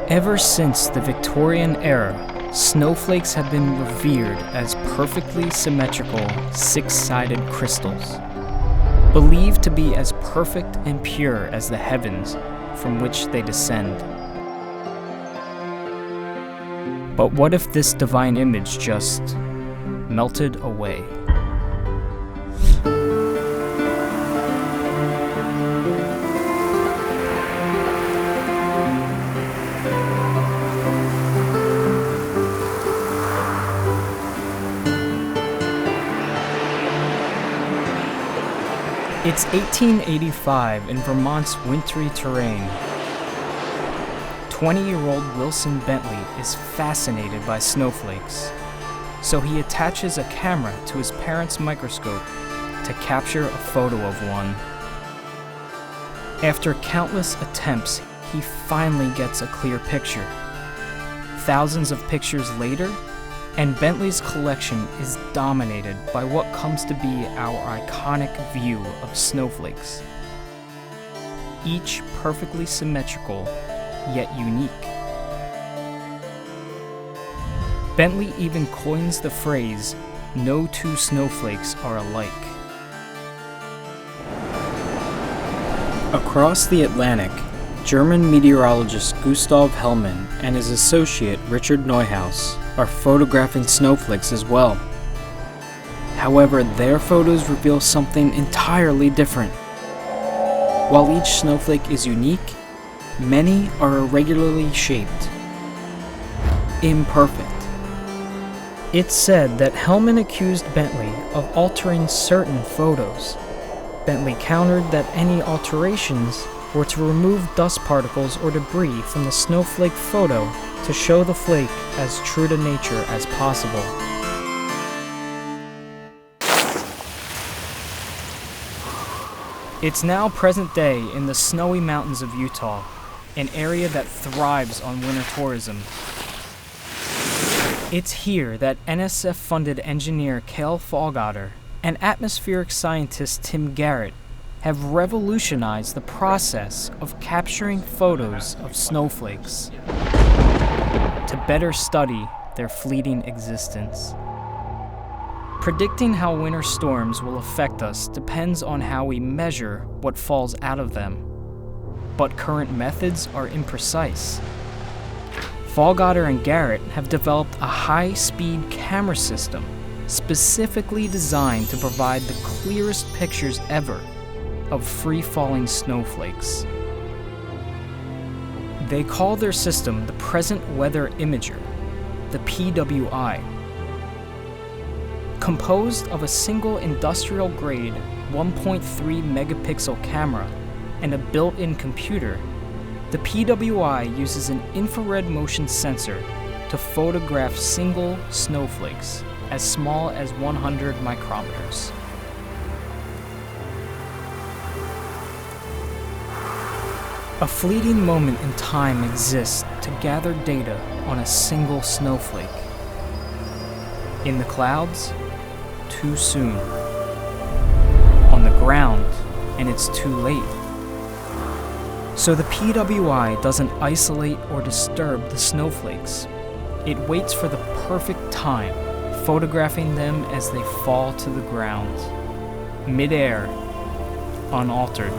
Ever since the Victorian era, snowflakes have been revered as perfectly symmetrical, six-sided crystals, believed to be as perfect and pure as the heavens from which they descend. But what if this divine image just melted away? It's 1885 in Vermont's wintry terrain. 20-year-old Wilson Bentley is fascinated by snowflakes, so he attaches a camera to his parents' microscope to capture a photo of one. After countless attempts, he finally gets a clear picture. Thousands of pictures later, and Bentley's collection is dominated by what comes to be our iconic view of snowflakes, each perfectly symmetrical, yet unique. Bentley even coins the phrase, "No two snowflakes are alike." Across the Atlantic, German meteorologist Gustav Hellmann and his associate Richard Neuhaus are photographing snowflakes as well. However, their photos reveal something entirely different. While each snowflake is unique, many are irregularly shaped, imperfect. It's said that Hellmann accused Bentley of altering certain photos. Bentley countered that any alterations were to remove dust particles or debris from the snowflake photo to show the flake as true to nature as possible. It's now present day in the snowy mountains of Utah, an area that thrives on winter tourism. It's here that NSF-funded engineer Cale Fallgatter and atmospheric scientist Tim Garrett have revolutionized the process of capturing photos of snowflakes to better study their fleeting existence. Predicting how winter storms will affect us depends on how we measure what falls out of them, but current methods are imprecise. Fallgatter and Garrett have developed a high-speed camera system specifically designed to provide the clearest pictures ever of free-falling snowflakes. They call their system the Present Weather Imager, the PWI. Composed of a single industrial-grade 1.3 megapixel camera and a built-in computer, the PWI uses an infrared motion sensor to photograph single snowflakes as small as 100 micrometers. A fleeting moment in time exists to gather data on a single snowflake. In the clouds, too soon. On the ground, and it's too late. So the PWI doesn't isolate or disturb the snowflakes. It waits for the perfect time, photographing them as they fall to the ground, mid-air, unaltered,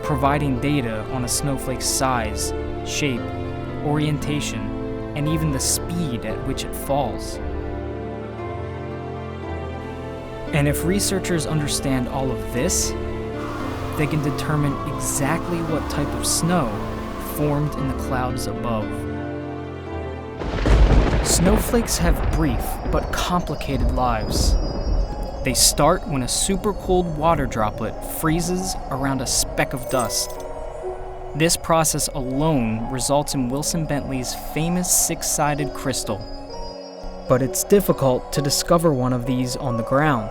providing data on a snowflake's size, shape, orientation, and even the speed at which it falls. And if researchers understand all of this, they can determine exactly what type of snow formed in the clouds above. Snowflakes have brief but complicated lives. They start when a super cold water droplet freezes around a speck of dust. This process alone results in Wilson Bentley's famous six-sided crystal. But it's difficult to discover one of these on the ground,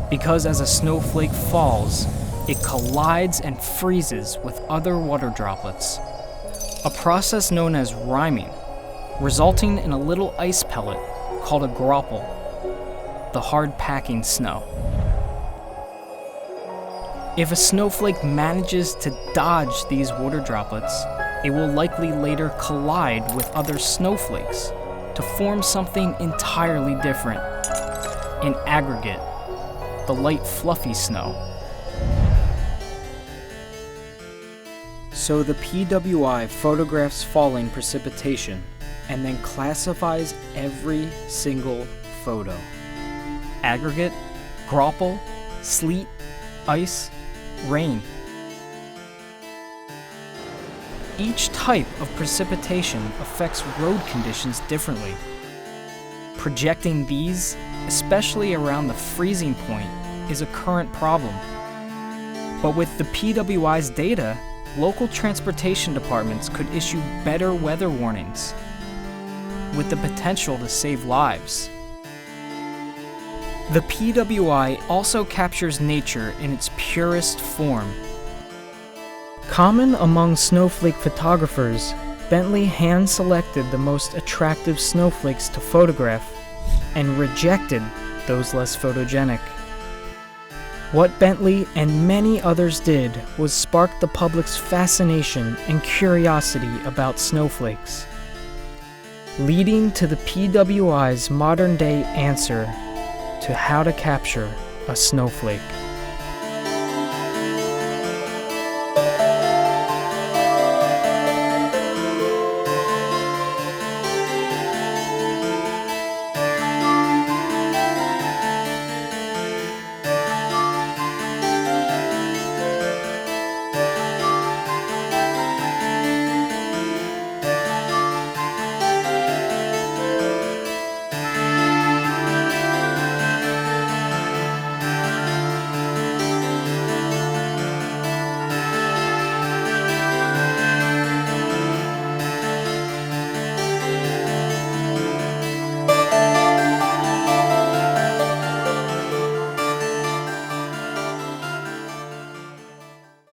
because as a snowflake falls, it collides and freezes with other water droplets, a process known as riming, resulting in a little ice pellet called a Graupel, the hard-packing snow. If a snowflake manages to dodge these water droplets, it will likely later collide with other snowflakes to form something entirely different, an aggregate, the light fluffy snow. So the PWI photographs falling precipitation and then classifies every single photo. Aggregate, Graupel, sleet, ice, rain. Each type of precipitation affects road conditions differently. Projecting these, especially around the freezing point, is a current problem. But with the PWI's data, local transportation departments could issue better weather warnings, with the potential to save lives. The PWI also captures nature in its purest form. Common among snowflake photographers, Bentley hand-selected the most attractive snowflakes to photograph and rejected those less photogenic. What Bentley and many others did was spark the public's fascination and curiosity about snowflakes, leading to the PWI's modern-day answer to how to capture a snowflake.